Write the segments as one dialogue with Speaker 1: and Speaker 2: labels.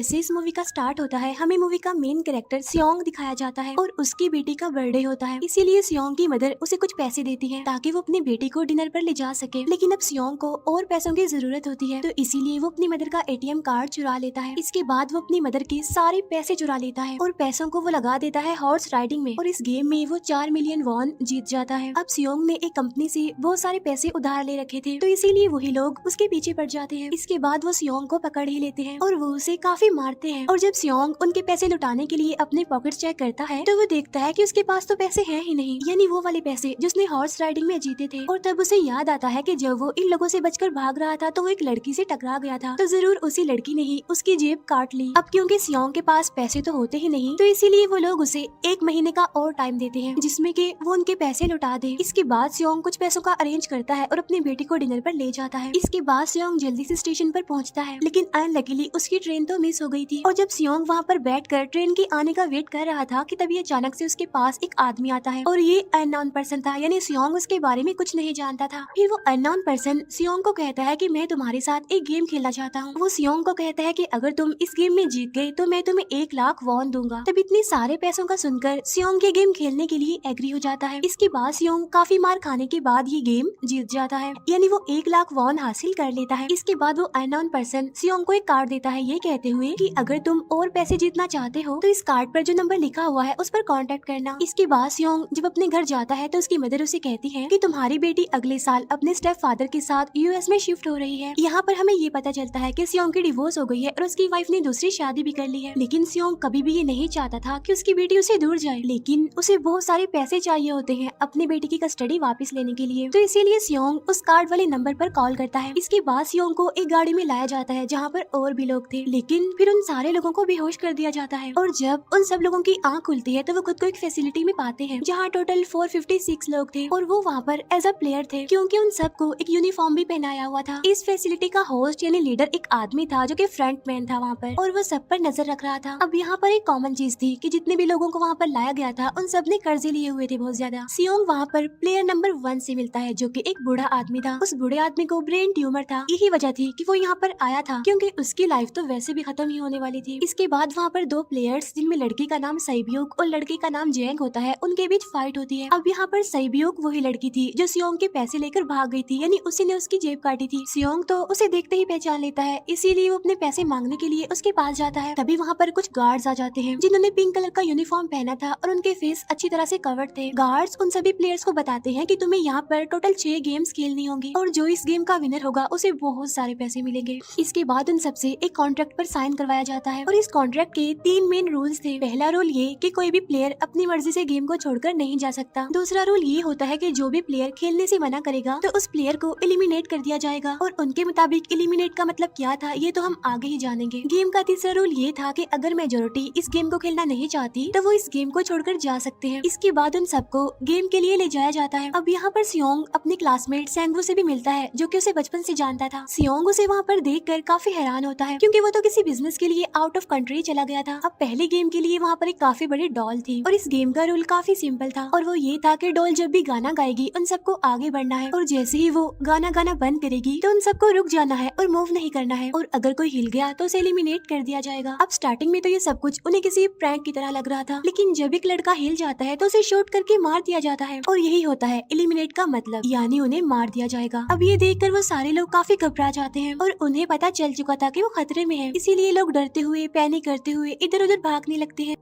Speaker 1: जैसे इस मूवी का स्टार्ट होता है, हमें मूवी का मेन कैरेक्टर सियोंग दिखाया जाता है और उसकी बेटी का बर्थडे होता है। इसीलिए सियोंग की मदर उसे कुछ पैसे देती है ताकि वो अपनी बेटी को डिनर पर ले जा सके। लेकिन अब सियोंग को और पैसों की जरूरत होती है, तो इसीलिए वो अपनी मदर का एटीएम कार्ड चुरा लेता है। इसके बाद वो अपनी मदर के सारे पैसे चुरा लेता है और पैसों को वो लगा देता है हॉर्स राइडिंग में, और इस गेम में वो 4 मिलियन वॉन जीत जाता है। अब सियोंग ने एक कंपनी से बहुत सारे पैसे उधार ले रखे थे, तो इसीलिए वही लोग उसके पीछे पड़ जाते हैं। इसके बाद वो सियोंग को पकड़ ही लेते हैं और वो उसे काफी मारते हैं। और जब सियोंग उनके पैसे लुटाने के लिए अपने पॉकेट चेक करता है, तो वो देखता है कि उसके पास तो पैसे हैं ही नहीं, यानी वो वाले पैसे जिसने हॉर्स राइडिंग में जीते थे। और तब उसे याद आता है कि जब वो इन लोगों से बचकर भाग रहा था तो वो एक लड़की से टकरा गया था, तो जरूर उसी लड़की ने ही उसकी जेब काट ली। अब क्योंकि सियोंग के पास पैसे तो होते ही नहीं, तो इसीलिए वो लोग उसे 1 महीने का और टाइम देते हैं जिसमें कि वो उनके पैसे लुटा दे। इसके बाद सियोंग कुछ पैसों का अरेंज करता है और अपनी बेटी को डिनर पर ले जाता है। इसके बाद सियोंग जल्दी से स्टेशन पर पहुंचता है, लेकिन अनलकीली उसकी ट्रेन तो मिस हो गई थी। और जब सियोंग वहाँ पर बैठकर ट्रेन के आने का वेट कर रहा था कि तभी अचानक से उसके पास एक आदमी आता है, और ये अननोन पर्सन था, यानी सियोंग उसके बारे में कुछ नहीं जानता था। फिर वो अननोन पर्सन सियोंग को कहता है कि मैं तुम्हारे साथ एक गेम खेलना चाहता हूँ। वो सियोंग को कहता है कि अगर तुम इस गेम में जीत गए तो मैं तुम्हें 1 लाख वॉन दूंगा। तब इतने सारे पैसों का सुनकर सियोंग ये गेम खेलने के लिए एग्री हो जाता है। इसके बाद सियोंग काफी मार खाने के बाद ये गेम जीत जाता है, यानी वो 1 लाख वॉन हासिल कर लेता है। इसके बाद वो अननोन पर्सन सियोंग को एक कार्ड देता है, ये कहते हुए कि अगर तुम और पैसे जीतना चाहते हो तो इस कार्ड पर जो नंबर लिखा हुआ है उस पर कांटेक्ट करना। इसके बाद सियोंग जब अपने घर जाता है तो उसकी मदर उसे कहती है कि तुम्हारी बेटी अगले साल अपने स्टेप फादर के साथ यूएस में शिफ्ट हो रही है। यहाँ पर हमें ये पता चलता है कि सियोंग की डिवोर्स हो गई है और उसकी वाइफ ने दूसरी शादी भी कर ली है। लेकिन सियोंग कभी भी ये नहीं चाहता था कि उसकी बेटी उसे दूर जाए, लेकिन उसे बहुत सारे पैसे चाहिए होते हैं अपनी बेटी की कस्टडी वापस लेने के लिए, तो इसीलिए सियोंग उस कार्ड वाले नंबर पर कॉल करता है। इसके बाद सियोंग को एक गाड़ी में लाया जाता है जहाँ पर और भी लोग थे, लेकिन फिर उन सारे लोगों को बेहोश कर दिया जाता है। और जब उन सब लोगों की आंख खुलती है तो वो खुद को एक फैसिलिटी में पाते हैं जहाँ टोटल 456 लोग थे, और वो वहाँ पर एज अ प्लेयर थे क्योंकि उन सबको एक यूनिफॉर्म भी पहनाया हुआ था। इस फैसिलिटी का होस्ट यानी लीडर एक आदमी था जो कि फ्रंट मैन था वहाँ पर, और वो सब पर नजर रख रहा था। अब यहाँ पर एक कॉमन चीज थी कि जितने भी लोगों को वहाँ पर लाया गया था उन सब ने कर्जे लिए हुए थे बहुत ज्यादा। सियोंग वहाँ पर प्लेयर नंबर 1 से मिलता है जो कि एक बूढ़ा आदमी था। उस बूढ़े आदमी को ब्रेन ट्यूमर था, यही वजह थी कि वो यहाँ पर आया था क्योंकि उसकी लाइफ तो वैसे भी खत्म ही होने वाली थी। इसके बाद वहाँ पर 2 प्लेयर्स जिनमें लड़की का नाम सैब्यूक और लड़के का नाम जेंग होता है, उनके बीच फाइट होती है। अब यहाँ पर सैब्यूक वही लड़की थी जो सियोंग के पैसे लेकर भाग गई थी, यानी उसी ने उसकी जेब काटी थी। सियोंग तो उसे देखते ही पहचान लेता है, इसीलिए वो अपने पैसे मांगने के लिए उसके पास जाता है। तभी वहाँ पर कुछ गार्ड्स आ जाते हैं जिन्होंने पिंक कलर का यूनिफॉर्म पहना था और उनके फेस अच्छी तरह से कवर्ड थे। गार्ड्स उन सभी प्लेयर्स को बताते हैं कि तुम्हें यहाँ पर टोटल 6 गेम्स खेलनी होंगी और जो इस गेम का विनर होगा उसे बहुत सारे पैसे मिलेंगे। इसके बाद उन सबसे एक कॉन्ट्रैक्ट पर साइन करवाया जाता है और इस कॉन्ट्रैक्ट के 3 मेन रूल्स थे। पहला रूल ये कि कोई भी प्लेयर अपनी मर्जी से गेम को छोड़कर नहीं जा सकता। दूसरा रूल ये होता है कि जो भी प्लेयर खेलने से मना करेगा तो उस प्लेयर को एलिमिनेट कर दिया जाएगा, और उनके मुताबिक एलिमिनेट का मतलब क्या था ये तो हम आगे ही जानेंगे। गेम का तीसरा रूल ये था कि अगर मेजोरिटी इस गेम को खेलना नहीं चाहती तो वो इस गेम को छोड़कर जा सकते हैं। इसके बाद उन सबको गेम के लिए ले जाया जाता है। अब यहाँ पर सियोंग अपने क्लासमेट सेंगवू से भी मिलता है जो कि उसे बचपन से जानता था। सियोंग उसे वहाँ पर देखकर काफी हैरान होता है क्योंकि वो तो किसी बिजनेस के लिए आउट ऑफ कंट्री चला गया था। अब पहले गेम के लिए वहाँ पर एक काफी बड़ी डॉल थी और इस गेम का रूल काफी सिंपल था, और वो ये था कि डॉल जब भी गाना गाएगी उन सबको आगे बढ़ना है, और जैसे ही वो गाना गाना बंद करेगी तो उन सबको रुक जाना है और मूव नहीं करना है, और अगर कोई हिल गया तो उसे एलिमिनेट कर दिया जाएगा। अब स्टार्टिंग में तो ये सब कुछ उन्हें किसी प्रैंक की तरह लग रहा था, लेकिन जब एक लड़का हिल जाता है तो उसे शूट करके मार दिया जाता है, और यही होता है एलिमिनेट का मतलब, यानी उन्हें मार दिया जाएगा। अब ये देखकर वो सारे लोग काफी घबरा जाते हैं और उन्हें पता चल चुका था कि वो खतरे में है, इसीलिए लोग डरते हुए पैनिक करते हुए इधर उधर भागने लगते हैं।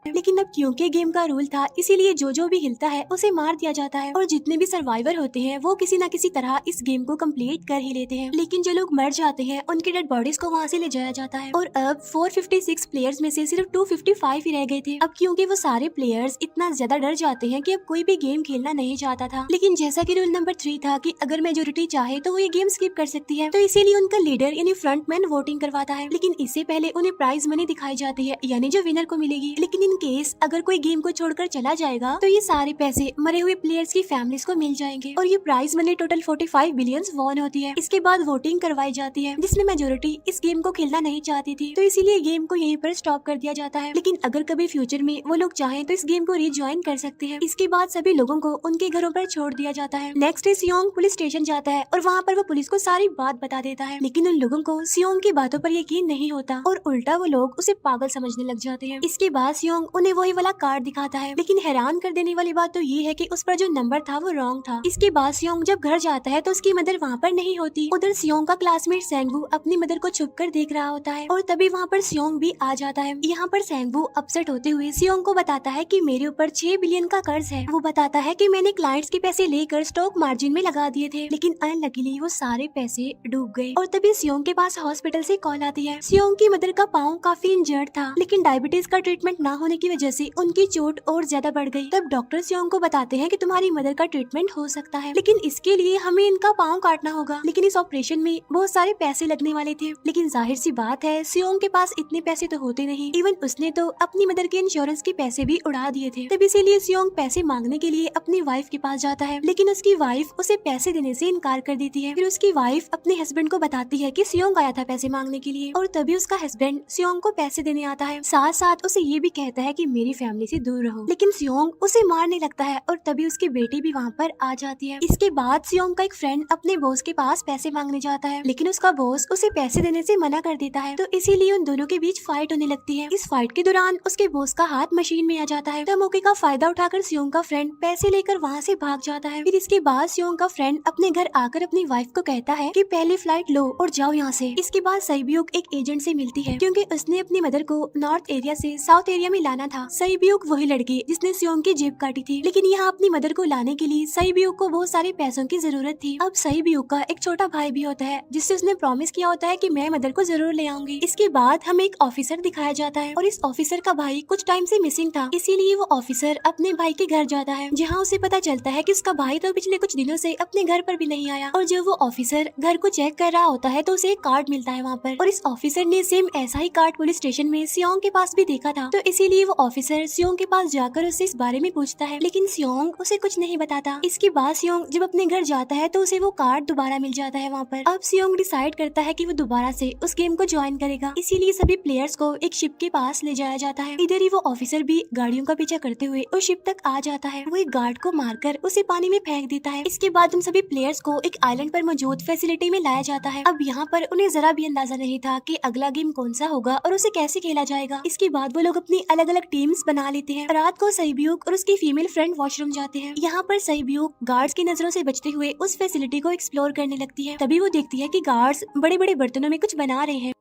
Speaker 1: लेकिन अब क्योंकि गेम का रूल था इसीलिए जो भी हिलता है उसे मार दिया जाता है, और जितने भी सर्वाइवर होते हैं वो किसी न किसी तरह इस गेम को कंप्लीट कर ही लेते हैं। लेकिन जो लोग मर जाते हैं उनकी डेड बॉडीज को वहाँ से ले जाया जाता है, और अब 456 प्लेयर्स में से सिर्फ 255 ही रह गए थे। अब क्योंकि वो सारे प्लेयर्स इतना ज्यादा डर जाते हैं कि अब कोई भी गेम खेलना नहीं चाहता था। लेकिन जैसा कि रूल नंबर 3 था कि अगर मेजोरिटी चाहे तो वो ये गेम स्किप कर सकती है, तो इसीलिए उनका लीडर यानी फ्रंटमैन वोटिंग करवाता है। लेकिन इससे पहले उन्हें प्राइज मनी दिखाई जाती है, यानी जो विनर को मिलेगी। लेकिन इन केस अगर कोई गेम को छोड़कर चला जाएगा तो ये सारे पैसे मरे हुए प्लेयर्स की फैमिलीज को मिल जाएंगे और ये prize money total 45 billion won होती है। इसके बाद वोटिंग करवाई जाती है जिसमें मेजोरिटी इस गेम को खेलना नहीं चाहती थी, तो इसीलिए गेम को यहीं पर स्टॉप कर दिया जाता है। लेकिन अगर कभी फ्यूचर में वो लोग चाहें तो इस गेम को रीज्वाइन कर सकते हैं। इसके बाद सभी लोगों को उनके घरों पर छोड़ दिया जाता है। नेक्स्ट डे सियोंग पुलिस स्टेशन जाता है और वहाँ पर वो पुलिस को सारी बात बता देता है, लेकिन उन लोगों को सियोंग की बातों पर यकीन नहीं होता और उल्टा वो लोग उसे पागल समझने लग जाते हैं। इसके बाद सियोंग उन्हें वही वाला कार्ड दिखाता है, लेकिन हैरान कर देने वाली बात तो ये है कि उस पर जो नंबर था वो रॉन्ग था। इसके बाद सियोंग जब घर जाता है तो उसकी मदर वहाँ पर नहीं होती। उधर सियोंग का क्लासमेट सेंगवू अपनी मदर को छुप कर देख रहा होता है और तभी वहाँ पर सियोंग भी आ जाता है। यहाँ पर सेंगवू अपसेट होते हुए सियोंग को बताता है कि मेरे ऊपर 6 बिलियन का कर्ज है। वो बताता है कि मैंने क्लाइंट्स के पैसे लेकर स्टॉक मार्जिन में लगा दिए थे, लेकिन अनलकीली वो सारे पैसे डूब गए। और तभी सियोंग के पास हॉस्पिटल से कॉल आती है। सियोंग की मदर का पाँव काफी इंजर्ड था, लेकिन डायबिटीज का ट्रीटमेंट न होने की वजह से उनकी चोट और ज्यादा बढ़ गई। तब डॉक्टर सियोंग को बताते हैं कि तुम्हारी मदर का ट्रीटमेंट हो सकता है, लेकिन इसके लिए हमें इनका पाँव काटना होगा। लेकिन इस ऑपरेशन में बहुत सारे पैसे लगने वाले थे, लेकिन जाहिर सी बात है सियोंग के पास इतने पैसे तो होते नहीं। इवन उसने तो अपनी मदर के इंश्योरेंस के पैसे भी उड़ा दिए थे। तब इसीलिए सियोंग पैसे मांगने के लिए अपनी वाइफ के पास जाता है, लेकिन उसकी वाइफ उसे पैसे देने से इनकार कर देती है। फिर उसकी वाइफ अपने हस्बैंड को बताती है कि सियोंग आया था पैसे मांगने के लिए, और तभी उसका हस्बैंड सियोंग को पैसे देने आता है। साथ साथ उसे ये भी कहता है कि मेरी फैमिली से दूर रहो, लेकिन सियोंग उसे मारने लगता है और तभी उसकी बेटी भी वहाँ पर आ जाती है। इसके बाद सियोंग का एक फ्रेंड अपने बॉस के पास पैसे मांगने जाता है, लेकिन उसका बॉस उसे पैसे देने से मना कर देता है, तो इसीलिए उन दोनों के बीच फाइट होने लगती है। इस फाइट के दौरान उसके बॉस का हाथ मशीन में आ जाता है, तो मौके का फायदा उठाकर सियोंग का फ्रेंड पैसे लेकर वहाँ से भाग जाता है। फिर इसके बाद सियोंग का फ्रेंड अपने घर आकर अपनी वाइफ को कहता है कि पहली फ्लाइट लो और जाओ यहाँ से। इसके बाद सईब्यूक एक एजेंट से मिलती है, क्योंकि उसने अपनी मदर को नॉर्थ एरिया से साउथ एरिया में लाना था। सईब्यूक वही लड़की जिसने सियोंग की जेब काटी थी, लेकिन यहाँ अपनी मदर को लाने के लिए सईब्यूक को बहुत सारे पैसों की जरूरत थी। अब सईब्यूक का एक छोटा भाई भी होता है, जिससे उसने प्रॉमिस किया होता है कि मैं मदर को जरूर ले आऊंगी। इसके बाद हमें एक ऑफिसर दिखाया जाता है और इस ऑफिसर का भाई कुछ टाइम से मिसिंग था, इसीलिए वो ऑफिसर अपने भाई के घर जाता है, जहाँ उसे पता चलता है कि उसका भाई तो पिछले कुछ दिनों से अपने घर पर भी नहीं आया। और जब वो ऑफिसर घर को चेक कर रहा होता है तो उसे एक कार्ड मिलता है वहाँ पर, और इस ऑफिसर ने सेम ऐसा ही कार्ड पुलिस स्टेशन में सियोंग के पास भी देखा था, तो इसीलिए वो ऑफिसर सियोंग के पास जाकर उससे इस बारे में पूछता है, लेकिन सियोंग उसे कुछ नहीं बताता। इसके बाद सियोंग जब अपने घर जाता है तो उसे वो कार्ड दोबारा मिल जाता है वहाँ पर। अब सियोंग डिसाइड करता है कि वो दोबारा से उस गेम को ज्वाइन करेगा, इसीलिए सभी प्लेयर्स को एक शिप के पास ले जाया जाता है। इधर ही वो ऑफिसर भी गाड़ियों का पीछा करते हुए उस शिप तक आ जाता है। वो एक गार्ड को मारकर उसे पानी में फेंक देता है। इसके बाद उन सभी प्लेयर्स को एक आइलैंड पर मौजूद फैसिलिटी में लाया जाता है। अब यहाँ पर उन्हें जरा भी अंदाजा नहीं था कि अगला गेम कौन सा होगा और उसे कैसे खेला जाएगा। इसके बाद वो लोग अपनी अलग अलग टीम्स बना लेते हैं। रात को सईब्यूक और उसकी फीमेल फ्रेंड वॉशरूम जाते हैं। यहाँ पर सईब्यूक गार्ड्स की नजरों से बचते हुए उस फैसिलिटी को एक्सप्लोर करने लगती है। तभी वो देखती है कि गार्ड्स बड़े बड़े बर्तनों में कुछ बना रहे हैं,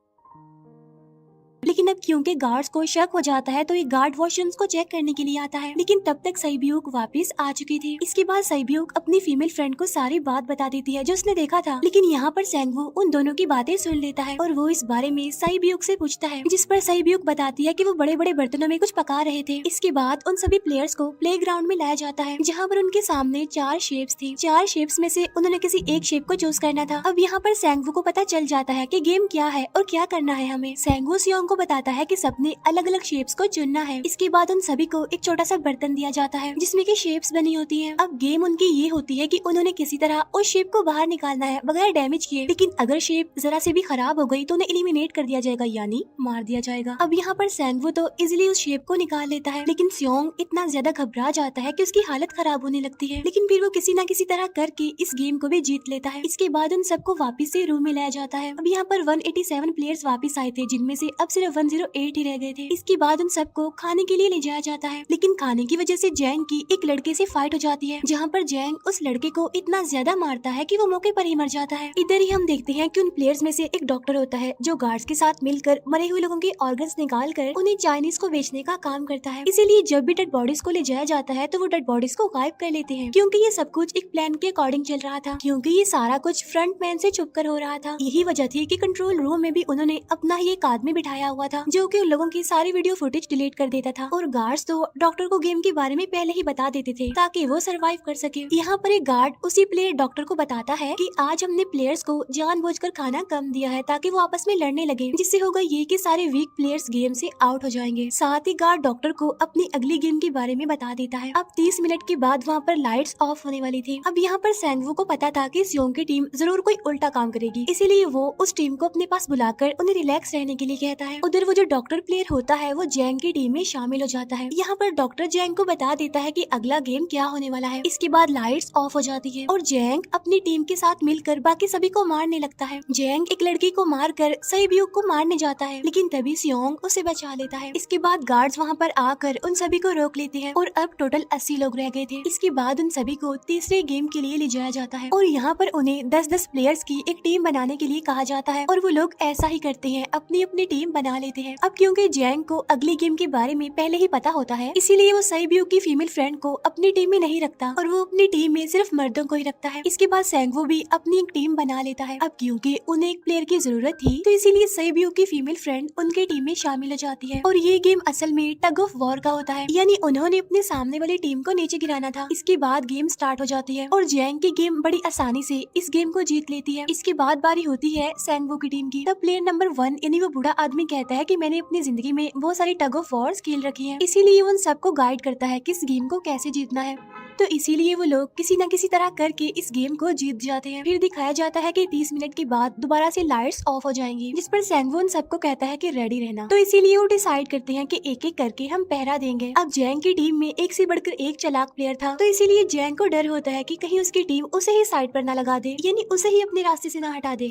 Speaker 1: लेकिन अब क्योंकि गार्ड्स को शक हो जाता है तो एक गार्ड वॉशरूम्स को चेक करने के लिए आता है, लेकिन तब तक सईब्यूक वापस आ चुकी थी। इसके बाद सईब्यूक अपनी फीमेल फ्रेंड को सारी बात बता देती है जो उसने देखा था, लेकिन यहाँ पर सेंगवू उन दोनों की बातें सुन लेता है और वो इस बारे में सईब्यूक से पूछता है, जिस पर सईब्यूक बताती है कि वो बड़े बड़े बर्तनों में कुछ पका रहे थे। इसके बाद उन सभी प्लेयर्स को प्ले ग्राउंड में लाया जाता है, जहाँ पर उनके सामने 4 शेप्स थी। 4 शेप्स में से उन्होंने किसी एक शेप को चूज करना था। अब यहाँ पर सेंगवू को पता चल जाता है कि गेम क्या है और क्या करना है हमें। सेंगवू सियोंग को बताता है कि सबने अलग अलग शेप्स को चुनना है। इसके बाद उन सभी को एक छोटा सा बर्तन दिया जाता है जिसमें की शेप्स बनी होती हैं। अब गेम उनकी ये होती है कि उन्होंने किसी तरह उस शेप को बाहर निकालना है बगैर डैमेज किए, लेकिन अगर शेप जरा से भी खराब हो गई तो उन्हें एलिमिनेट कर दिया जाएगा, यानी मार दिया जाएगा। अब यहाँ पर सेंगवू तो इजिली उस शेप को निकाल लेता है, लेकिन सियोंग इतना ज्यादा घबरा जाता है कि उसकी हालत खराब होने लगती है, लेकिन फिर वो किसी न किसी तरह करके इस गेम को भी जीत लेता है। इसके बाद उन सबको वापस से रूम में लाया जाता है। अब यहाँ पर 187 प्लेयर्स वापस आए थे, जिनमें से अब सिर्फ 108 ही रह गए थे। इसके बाद उन सबको खाने के लिए ले जाया जाता है, लेकिन खाने की वजह से जैंग की एक लड़के से फाइट हो जाती है, जहाँ पर जैंग उस लड़के को इतना ज्यादा मारता है कि वो मौके पर ही मर जाता है। इधर ही हम देखते हैं कि उन प्लेयर्स में से एक डॉक्टर होता है जो गार्ड्स के साथ मिलकर मरे हुए लोगों के ऑर्गन्स निकाल कर उन्हें चाइनीज को बेचने का काम करता है। इसीलिए जब भी डेड बॉडीज को ले जाया जाता है तो वो डेड बॉडीज को गायब कर लेते हैं, क्योंकि ये सब कुछ एक प्लान के अकॉर्डिंग चल रहा था, क्योंकि ये सारा कुछ फ्रंट मैन से छुप कर हो रहा था। यही वजह थी कि कंट्रोल रूम में भी उन्होंने अपना ही एक आदमी बिठाया हुआ था जो कि उन लोगों की सारी वीडियो फुटेज डिलीट कर देता था। और गार्ड्स तो डॉक्टर को गेम के बारे में पहले ही बता देते थे ताकि वो सरवाइव कर सके। यहाँ पर एक गार्ड उसी प्लेयर डॉक्टर को बताता है कि आज हमने प्लेयर्स को जानबूझकर खाना कम दिया है ताकि वो आपस में लड़ने लगे, जिससे होगा ये कि सारे वीक प्लेयर्स गेम से आउट हो जाएंगे। साथ ही गार्ड डॉक्टर को अपनी अगली गेम के बारे में बता देता है। अब 30 मिनट के बाद वहाँ पर लाइट्स ऑफ होने वाली थी। अब यहाँ पर सैंगवू को पता था कि सियोंग की टीम जरूर कोई उल्टा काम करेगी, इसीलिए वो उस टीम को अपने पास बुलाकर उन्हें रिलैक्स रहने के लिए कहता है। उधर वो जो डॉक्टर प्लेयर होता है वो जैंग की टीम में शामिल हो जाता है। यहाँ पर डॉक्टर जैंग को बता देता है कि अगला गेम क्या होने वाला है। इसके बाद लाइट्स ऑफ हो जाती है और जैंग अपनी टीम के साथ मिलकर बाकी सभी को मारने लगता है। जैंग एक लड़की को मारकर सईब्यूक को मारने जाता है, लेकिन तभी सियोंग उसे बचा लेता है। इसके बाद गार्ड्स वहाँ पर आकर उन सभी को रोक लेते हैं और अब टोटल 80 लोग रह गए थे। इसके बाद उन सभी को तीसरे गेम के लिए ले जाया जाता है और यहाँ पर उन्हें 10-10 प्लेयर्स की एक टीम बनाने के लिए कहा जाता है और वो लोग ऐसा ही करते हैं, अपनी अपनी टीम बना लेते हैं। अब क्योंकि जैंग को अगली गेम के बारे में पहले ही पता होता है, इसीलिए वो सईब्यूक की फीमेल फ्रेंड को अपनी टीम में नहीं रखता और वो अपनी टीम में सिर्फ मर्दों को ही रखता है। इसके बाद सैंगवू भी अपनी एक टीम बना लेता है। अब क्योंकि उन्हें एक प्लेयर की जरूरत थी तो इसीलिए सईब्यूक की फीमेल फ्रेंड उनके टीम में शामिल हो जाती है और ये गेम असल में टग ऑफ वॉर का होता है, यानी उन्होंने अपने सामने वाली टीम को नीचे गिराना था। इसके बाद गेम स्टार्ट हो जाती है और जैंग की गेम बड़ी आसानी से इस गेम को जीत लेती है। इसके बाद बारी होती है सैंगवू की टीम की। तब प्लेयर नंबर 1 यानी वो बूढ़ा आदमी कहता है कि मैंने अपनी जिंदगी में बहुत सारी टग ऑफ वॉर खेल रखी है, इसीलिए उन सबको गाइड करता है कि इस गेम को कैसे जीतना है। तो इसीलिए वो लोग किसी न किसी तरह करके इस गेम को जीत जाते हैं। फिर दिखाया जाता है कि 30 मिनट के बाद दोबारा से लाइट्स ऑफ हो जाएंगी, जिस पर सैंगवू उन सबको कहता है कि रेडी रहना। तो इसीलिए वो डिसाइड करते हैं कि एक एक करके हम पहरा देंगे। अब जैंग की टीम में एक से बढ़कर एक चालाक प्लेयर था, तो इसीलिए जैंग को डर होता है कि कहीं उसकी टीम उसे ही साइड पर न लगा दे, यानी उसे ही अपने रास्ते से न हटा दे।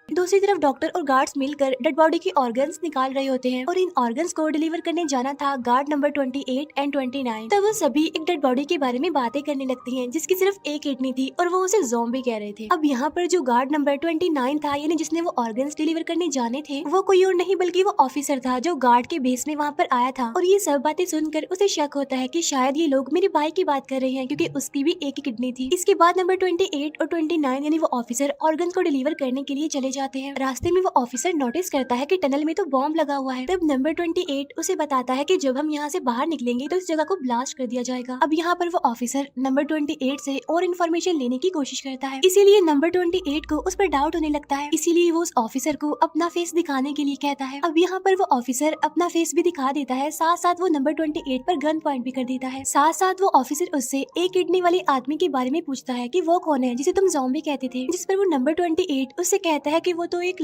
Speaker 1: दूसरी तरफ डॉक्टर और गार्ड्स मिलकर डेड बॉडी की ऑर्गन्स निकाल रहे होते हैं और इन ऑर्गन्स को डिलीवर करने जाना था गार्ड नंबर 28 एंड 29। तब वो सभी एक डेड बॉडी के बारे में बातें करने लगती हैं जिसकी सिर्फ एक किडनी थी और वो उसे ज़ॉम्बी कह रहे थे। अब यहाँ पर जो गार्ड नंबर 29 था, यानी जिसने वो ऑर्गन्स डिलीवर करने जाने थे, वो कोई और नहीं बल्कि वो ऑफिसर था जो गार्ड के बेस में वहाँ पर आया था। और ये सब बातें सुनकर उसे शक होता है कि शायद ये लोग मेरे भाई की बात कर रहे हैं, क्योंकि उसकी भी एक ही किडनी थी। इसके बाद नंबर 28 और 29 यानी वो ऑफिसर ऑर्गन्स को डिलीवर करने के लिए चले जाते हैं। रास्ते में वो ऑफिसर नोटिस करता है कि टनल में तो बॉम्ब लगा हुआ है। तब नंबर 28 उसे बताता है कि जब हम यहाँ से बाहर निकलेंगे तो इस जगह को ब्लास्ट कर दिया जाएगा। अब यहाँ पर वो ऑफिसर नंबर 28 से और इन्फॉर्मेशन लेने की कोशिश करता है, इसीलिए नंबर 28 को उस पर डाउट होने लगता है, इसीलिए वो उस ऑफिसर को अपना फेस दिखाने के लिए कहता है। अब यहाँ पर वो ऑफिसर अपना फेस भी दिखा देता है, साथ साथ वो नंबर 28 पर गन पॉइंट भी कर देता है। साथ साथ वो ऑफिसर उससे एक किडनी वाले आदमी के बारे में पूछता है कि वो कौन है जिसे तुम ज़ॉम्बी कहते थे, जिस पर वो नंबर 28 उससे कहता है कि वो तो एक